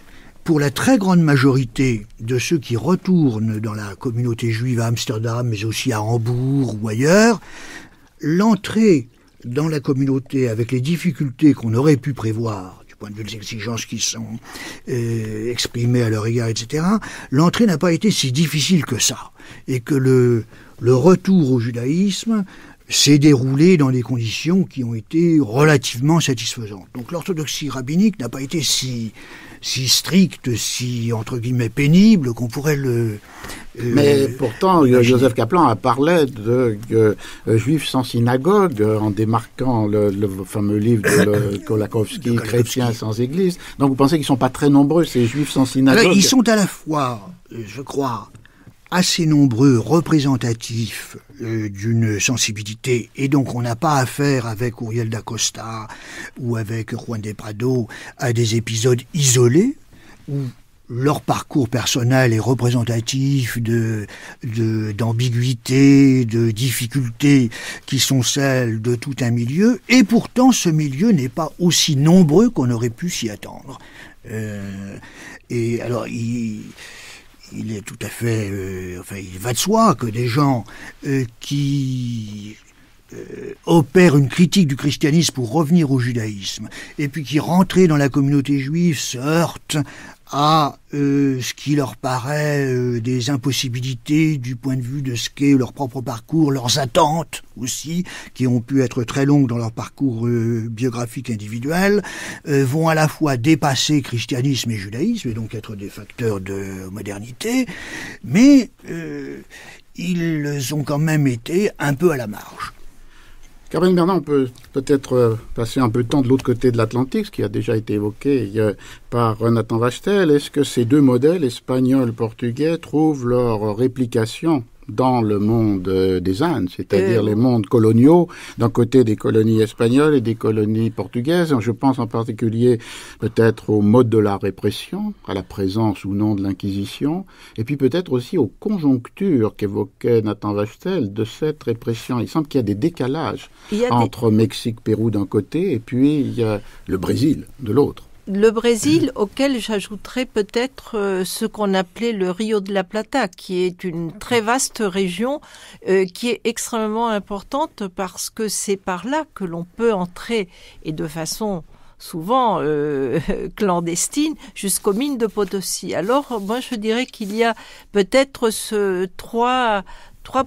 pour la très grande majorité de ceux qui retournent dans la communauté juive à Amsterdam, mais aussi à Hambourg ou ailleurs, l'entrée dans la communauté avec les difficultés qu'on aurait pu prévoir, du point de vue des exigences qui sont exprimées à leur égard, etc., l'entrée n'a pas été si difficile que ça. Et que le retour au judaïsme s'est déroulé dans des conditions qui ont été relativement satisfaisantes. Donc l'orthodoxie rabbinique n'a pas été si stricte, si, entre guillemets, pénible qu'on pourrait le... Mais pourtant, Joseph Kaplan a parlé de juifs sans synagogue en démarquant le fameux livre de Kolakowski, Chrétiens sans église. Donc vous pensez qu'ils ne sont pas très nombreux, ces juifs sans synagogue? Alors, ils sont à la fois, je crois, assez nombreux, représentatifs d'une sensibilité, et donc on n'a pas affaire avec Uriel da Costa ou avec Juan de Prado à des épisodes isolés où leur parcours personnel est représentatif d'ambiguïté, de difficultés qui sont celles de tout un milieu, et pourtant ce milieu n'est pas aussi nombreux qu'on aurait pu s'y attendre. Et alors il est tout à fait... il va de soi que des gens qui opèrent une critique du christianisme pour revenir au judaïsme, et puis qui, rentrés dans la communauté juive, se heurtent à ce qui leur paraît des impossibilités du point de vue de ce qu'est leur propre parcours, leurs attentes aussi, qui ont pu être très longues dans leur parcours biographique individuel, vont à la fois dépasser christianisme et judaïsme, et donc être des facteurs de modernité, mais ils ont quand même été un peu à la marge. Caroline Bernard, on peut peut-être passer un peu de temps de l'autre côté de l'Atlantique, ce qui a déjà été évoqué par Nathan Wachtel. Est-ce que ces deux modèles, espagnol, portugais, trouvent leur réplication dans le monde des Indes, c'est-à-dire les mondes coloniaux, d'un côté des colonies espagnoles et des colonies portugaises? Je pense en particulier peut-être au mode de la répression, à la présence ou non de l'Inquisition, et puis peut-être aussi aux conjonctures qu'évoquait Nathan Wachtel de cette répression. Il semble qu'il y a des décalages entre Mexique, Pérou d'un côté, et puis il y a le Brésil de l'autre. Le Brésil, auquel j'ajouterais peut-être ce qu'on appelait le Rio de la Plata, qui est une très vaste région qui est extrêmement importante parce que c'est par là que l'on peut entrer, et de façon souvent clandestine, jusqu'aux mines de Potosí. Alors, moi, je dirais qu'il y a peut-être trois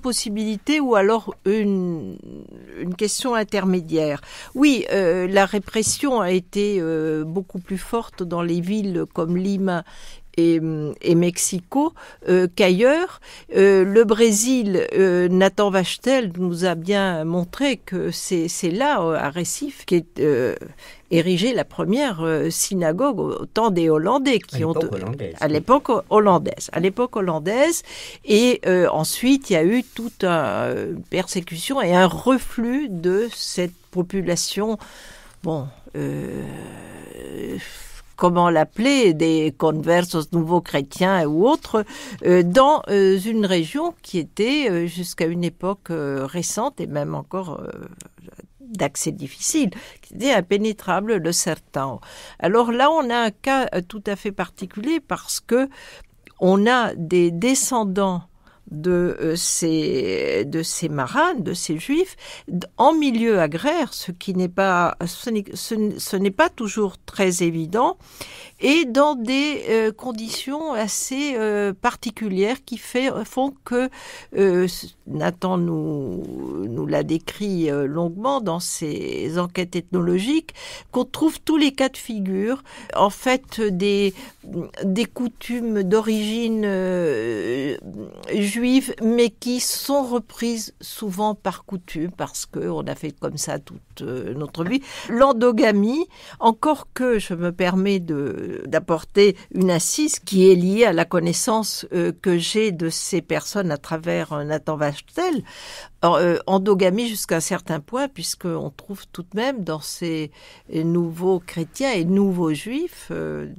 possibilités, ou alors une question intermédiaire. Oui, la répression a été beaucoup plus forte dans les villes comme Lima et Mexico qu'ailleurs. Le Brésil, Nathan Wachtel nous a bien montré que c'est là, à Recife, qu'est érigée la première synagogue au temps des Hollandais, à l'époque hollandaise. Et ensuite, il y a eu toute une persécution et un reflux de cette population, comment l'appeler, des conversos nouveaux chrétiens ou autres, dans une région qui était, jusqu'à une époque récente, et même encore d'accès difficile, qui était impénétrable, le Sertão. Alors là, on a un cas tout à fait particulier, parce que on a des descendants de ces marans, de ces juifs, en milieu agraire, ce n'est pas toujours très évident, et dans des conditions assez particulières qui font que Nathan nous l'a décrit longuement dans ses enquêtes ethnologiques, qu'on trouve tous les cas de figure, en fait des coutumes d'origine juives, mais qui sont reprises souvent par coutume, parce qu'on a fait comme ça toute notre vie. L'endogamie, encore que je me permets d'apporter une assise qui est liée à la connaissance que j'ai de ces personnes à travers Nathan Wachtel, endogamie jusqu'à un certain point, puisqu'on trouve tout de même dans ces nouveaux chrétiens et nouveaux juifs,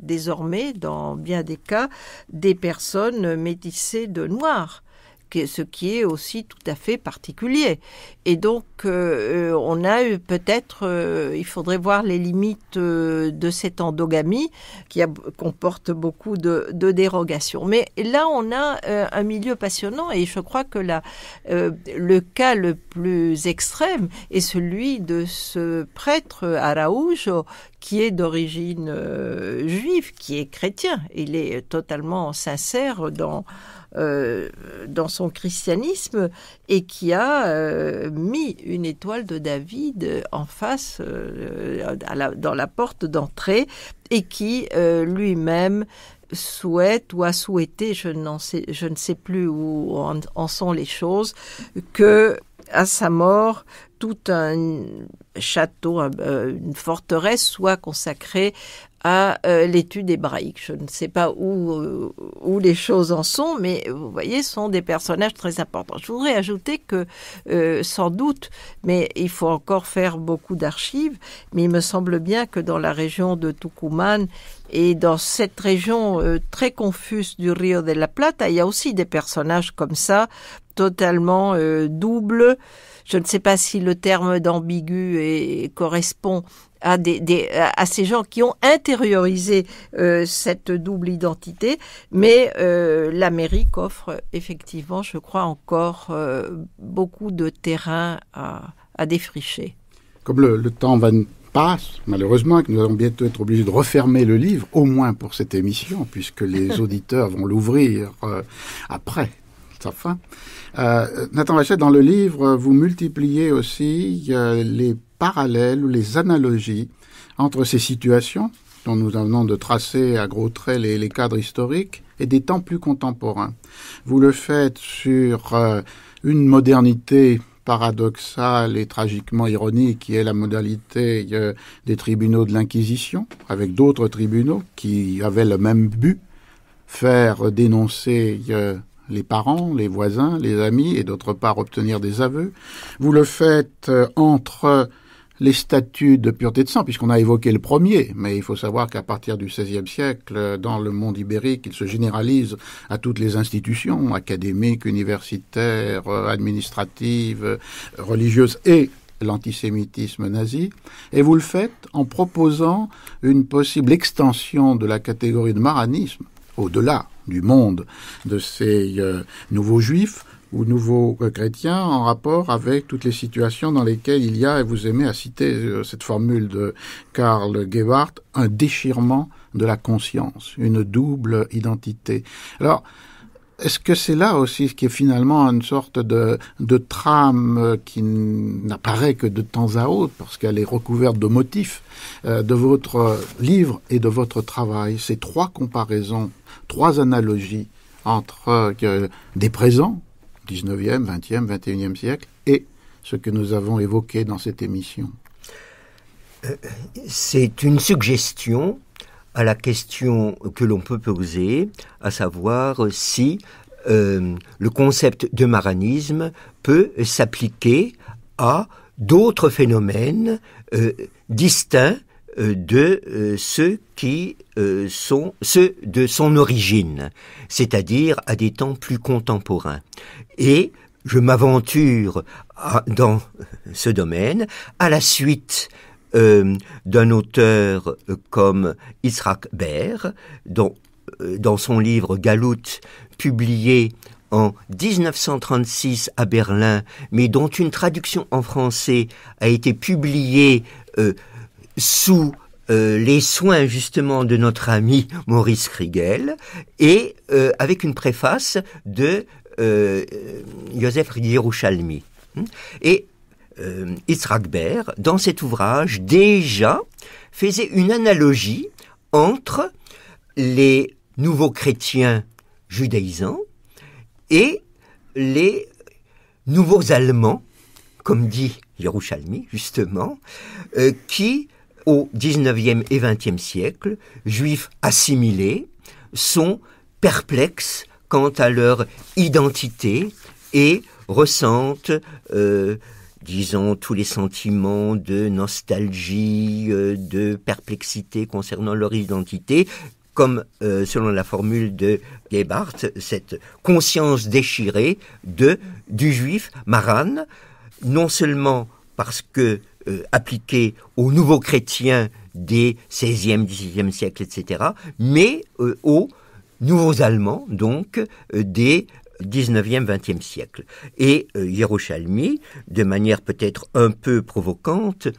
désormais, dans bien des cas, des personnes métissées de noirs, ce qui est aussi tout à fait particulier. Et donc, on a eu peut-être, il faudrait voir les limites de cette endogamie qui comporte beaucoup de dérogations. Mais là, on a un milieu passionnant et je crois que le cas le plus extrême est celui de ce prêtre Araujo qui est d'origine juive, qui est chrétien. Il est totalement sincère dans son christianisme et qui a mis une étoile de David en face dans la porte d'entrée et qui lui-même souhaite ou a souhaité, je ne sais plus où en sont les choses, que à sa mort, tout un château, une forteresse soit consacrée à l'étude hébraïque. Je ne sais pas où les choses en sont, mais vous voyez, ce sont des personnages très importants. Je voudrais ajouter que, sans doute, mais il faut encore faire beaucoup d'archives, mais il me semble bien que dans la région de Tucumán et dans cette région très confuse du Rio de la Plata, il y a aussi des personnages comme ça, totalement doubles. Je ne sais pas si le terme d'ambigu correspond à ces gens qui ont intériorisé cette double identité, mais l'Amérique offre effectivement, je crois, encore beaucoup de terrain à défricher. Comme le temps passe, malheureusement, que nous allons bientôt être obligés de refermer le livre, au moins pour cette émission, puisque les auditeurs vont l'ouvrir après sa fin. Nathan Wachtel, dans le livre, vous multipliez aussi les parallèles ou les analogies entre ces situations dont nous venons de tracer à gros traits les cadres historiques et des temps plus contemporains. Vous le faites sur une modernité paradoxale et tragiquement ironique qui est la modalité des tribunaux de l'Inquisition, avec d'autres tribunaux qui avaient le même but, faire dénoncer les parents, les voisins, les amis, et d'autre part obtenir des aveux. Vous le faites entre les statuts de pureté de sang, puisqu'on a évoqué le premier, mais il faut savoir qu'à partir du XVIe siècle, dans le monde ibérique, il se généralise à toutes les institutions, académiques, universitaires, administratives, religieuses et l'antisémitisme nazi, et vous le faites en proposant une possible extension de la catégorie de maranisme au-delà du monde de ces nouveaux juifs ou nouveaux chrétiens en rapport avec toutes les situations dans lesquelles il y a, et vous aimez à citer cette formule de Karl Gewart, un déchirement de la conscience, une double identité. Alors, est-ce que c'est là aussi ce qui est finalement une sorte de trame qui n'apparaît que de temps à autre, parce qu'elle est recouverte de motifs de votre livre et de votre travail, ces trois comparaisons, trois analogies entre des présents, 19e, 20e, 21e siècle, et ce que nous avons évoqué dans cette émission? C'est une suggestion à la question que l'on peut poser, à savoir si le concept de maranisme peut s'appliquer à d'autres phénomènes distincts de ceux qui sont ceux de son origine, c'est-à-dire à des temps plus contemporains. Et je m'aventure dans ce domaine à la suite d'un auteur comme Yitzhak Ber, dans son livre Galout, publié en 1936 à Berlin, mais dont une traduction en français a été publiée sous les soins justement de notre ami Maurice Kriegel, et avec une préface de Yosef Yerushalmi. Et Yitzhak Ber, dans cet ouvrage, déjà faisait une analogie entre les nouveaux chrétiens judaïsants et les nouveaux Allemands, comme dit Yerushalmi, justement, qui, au XIXe et XXe siècle, juifs assimilés, sont perplexes quant à leur identité et ressentent, disons, tous les sentiments de nostalgie, de perplexité concernant leur identité, comme, selon la formule de Gebhardt, cette conscience déchirée du juif Maran, non seulement parce que appliquée aux nouveaux chrétiens des XVIe, XVIIe siècles, etc., mais aux nouveaux Allemands, donc, des XIXe, XXe siècle. Et Yerushalmi, de manière peut-être un peu provocante,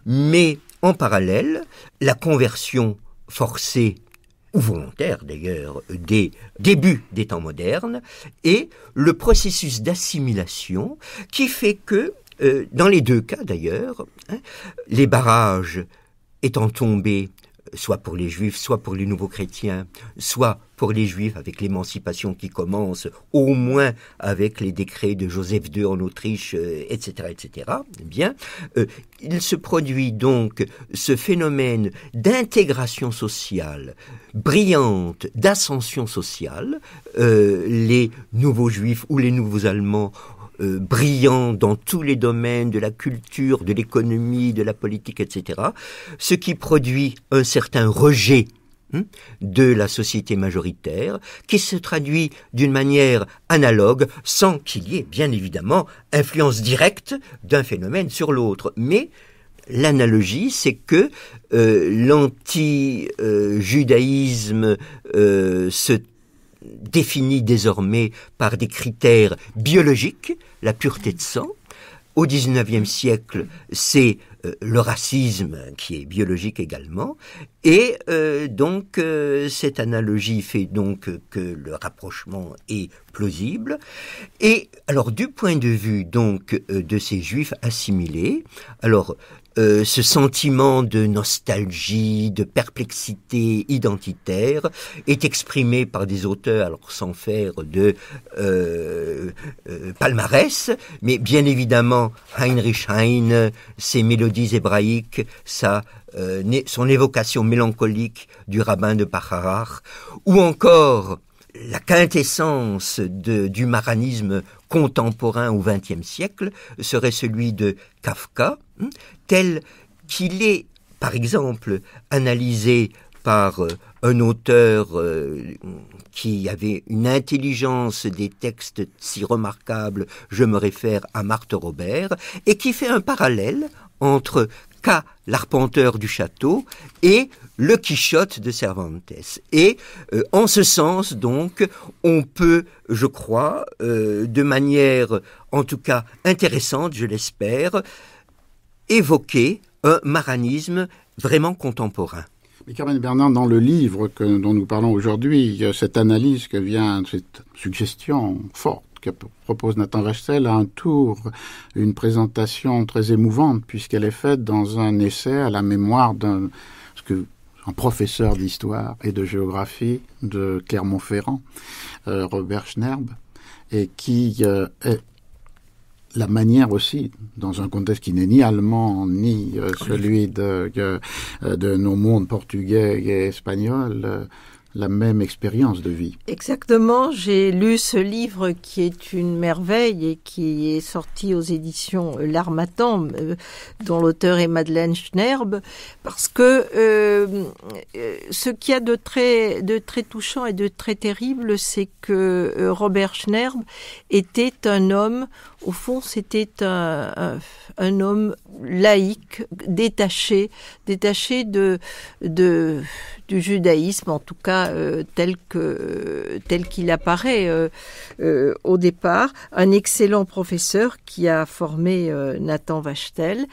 met en parallèle la conversion forcée ou volontaire d'ailleurs, des débuts des temps modernes, et le processus d'assimilation qui fait que, dans les deux cas d'ailleurs, les barrages étant tombés, soit pour les juifs, soit pour les nouveaux chrétiens, soit pour les juifs avec l'émancipation qui commence, au moins avec les décrets de Joseph II en Autriche, etc., etc., eh bien, il se produit donc ce phénomène d'intégration sociale brillante, d'ascension sociale. Les nouveaux juifs ou les nouveaux Allemands brillant dans tous les domaines de la culture, de l'économie, de la politique, etc., ce qui produit un certain rejet de la société majoritaire, qui se traduit d'une manière analogue, sans qu'il y ait, bien évidemment, influence directe d'un phénomène sur l'autre. Mais l'analogie, c'est que l'anti-judaïsme se défini désormais par des critères biologiques, la pureté de sang. Au XIXe siècle, c'est le racisme qui est biologique également. Et donc, cette analogie fait donc que le rapprochement est plausible. Et alors, du point de vue donc de ces juifs assimilés, alors ce sentiment de nostalgie, de perplexité identitaire est exprimé par des auteurs, alors sans faire de palmarès, mais bien évidemment Heinrich Heine, ses mélodies hébraïques, son évocation mélancolique du rabbin de Pacharach, ou encore la quintessence du maranisme contemporain au XXe siècle serait celui de Kafka, tel qu'il est, par exemple, analysé par un auteur qui avait une intelligence des textes si remarquable, je me réfère à Marthe Robert, et qui fait un parallèle entre K, l'arpenteur du château, et le Quichotte de Cervantes. Et en ce sens, donc, on peut, je crois, de manière, en tout cas, intéressante, je l'espère, évoquer un maranisme vraiment contemporain. Mais Carmen Bernard, dans le livre dont nous parlons aujourd'hui, cette analyse cette suggestion forte que propose Nathan Wachtel a un tour, une présentation très émouvante, puisqu'elle est faite dans un essai à la mémoire d'un professeur d'histoire et de géographie de Clermont-Ferrand, Robert Schnerb, et qui est la manière aussi, dans un contexte qui n'est ni allemand, ni celui de nos mondes portugais et espagnols, la même expérience de vie. Exactement, j'ai lu ce livre qui est une merveille et qui est sorti aux éditions L'Harmattan, dont l'auteur est Madeleine Schnerb, parce que ce qu'il y a de très touchant et de très terrible, c'est que Robert Schnerb était un homme, au fond c'était un homme laïque, détaché du judaïsme, en tout cas tel qu'il apparaît au départ, un excellent professeur qui a formé Nathan Wachtel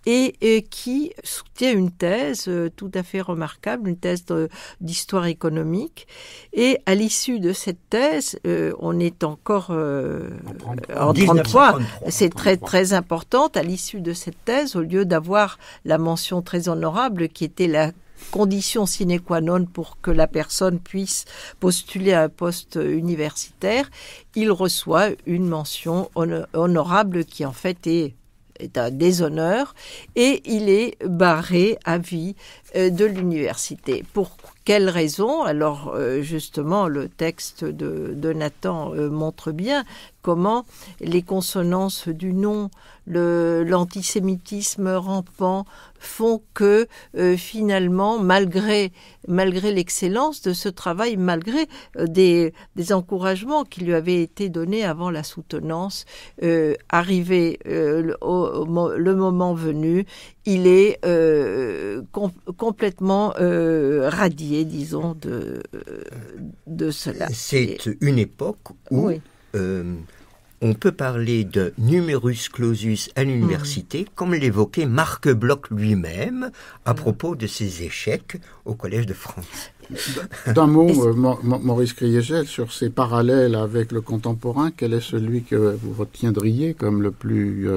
et qui soutient une thèse tout à fait remarquable, une thèse d'histoire économique. Et à l'issue de cette thèse, on est encore en 1933, c'est très très importante. À l'issue de cette thèse, au lieu d'avoir la mention très honorable qui était la condition sine qua non pour que la personne puisse postuler à un poste universitaire, il reçoit une mention honorable qui en fait est un déshonneur, et il est barré à vie de l'université. Pour quelle raison? Alors justement, le texte de Nathan montre bien comment les consonances du nom, l'antisémitisme rampant font que finalement, malgré l'excellence de ce travail, malgré des encouragements qui lui avaient été donnés avant la soutenance, arrivé le moment venu, il est complètement radié, disons, de cela. C'est une époque où oui. On peut parler de numerus clausus à l'université, comme l'évoquait Marc Bloch lui-même à propos de ses échecs au Collège de France. D'un mot, Maurice Kriegel, sur ces parallèles avec le contemporain, quel est celui que vous retiendriez comme le plus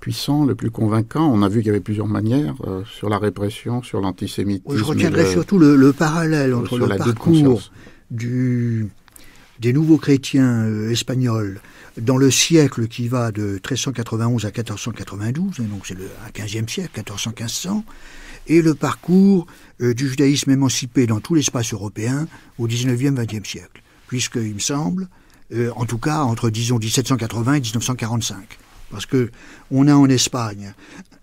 puissant, le plus convaincant? On a vu qu'il y avait plusieurs manières sur la répression, sur l'antisémitisme. Je retiendrai surtout le parallèle entre le parcours des nouveaux chrétiens espagnols dans le siècle qui va de 1391 à 1492, donc c'est le XVe siècle, 1400-1500, et le parcours du judaïsme émancipé dans tout l'espace européen au XIXe, XXe siècle, puisqu'il me semble, en tout cas entre, disons, 1780 et 1945, parce que on a en Espagne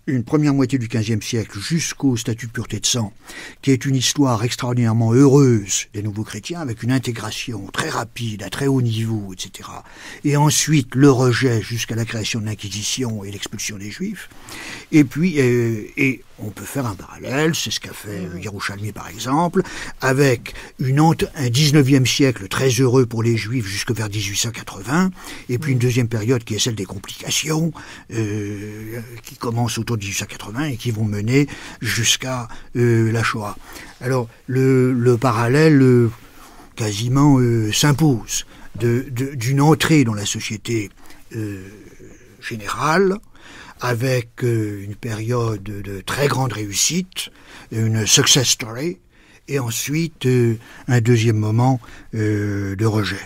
une première moitié du XVe siècle jusqu'au statut de pureté de sang, qui est une histoire extraordinairement heureuse des nouveaux chrétiens, avec une intégration très rapide, à très haut niveau, etc. Et ensuite, le rejet jusqu'à la création de l'Inquisition et l'expulsion des Juifs. Et puis, et on peut faire un parallèle, c'est ce qu'a fait Yerushalmi par exemple, avec un 19e siècle très heureux pour les Juifs jusque vers 1880, et puis une deuxième période qui est celle des complications, qui commence autour de 1880 et qui vont mener jusqu'à la Shoah. Alors le parallèle quasiment s'impose d'une entrée dans la société générale, avec une période de très grande réussite, une success story, et ensuite un deuxième moment de rejet.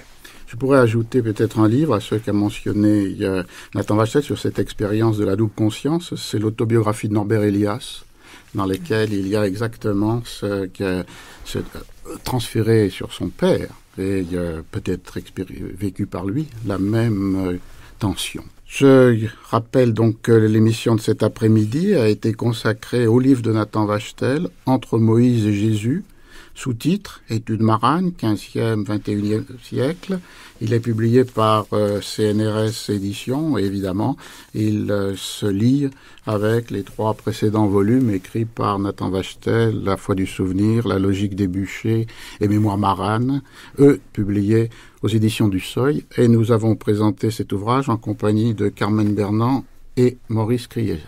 Je pourrais ajouter peut-être un livre à ceux qu'a mentionné Nathan Wachtel sur cette expérience de la double conscience. C'est l'autobiographie de Norbert Elias, dans laquelle il y a exactement ce transféré sur son père et peut-être vécu par lui la même tension. Je rappelle donc que l'émission de cet après-midi a été consacrée au livre de Nathan Wachtel, Entre Moïse et Jésus, sous-titre Études Maran, 15e, 21e siècle. Il est publié par CNRS Éditions, et évidemment, il se lie avec les 3 précédents volumes écrits par Nathan Wachtel, La foi du souvenir, La logique des bûchers et Mémoires Maran, eux publiés aux éditions du Seuil. Et nous avons présenté cet ouvrage en compagnie de Carmen Bernand et Maurice Kriegel.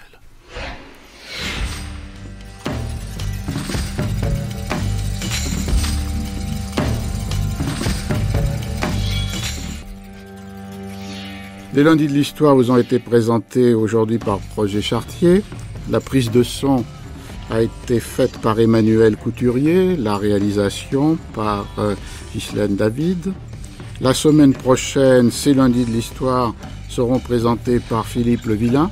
Les lundis de l'histoire vous ont été présentés aujourd'hui par Roger Chartier. La prise de son a été faite par Emmanuel Couturier, la réalisation par Ghislaine David. La semaine prochaine, ces lundis de l'histoire seront présentés par Philippe Levillain.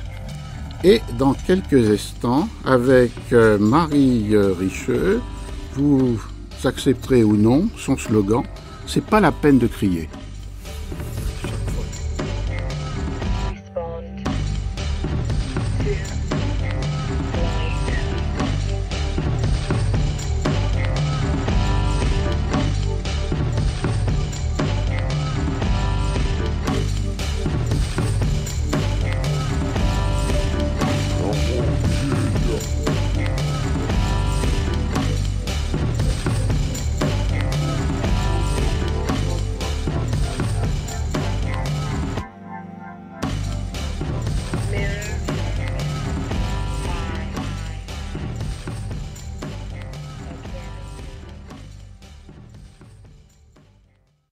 Et dans quelques instants, avec Marie Richeux, vous accepterez ou non son slogan « C'est pas la peine de crier ». Yeah.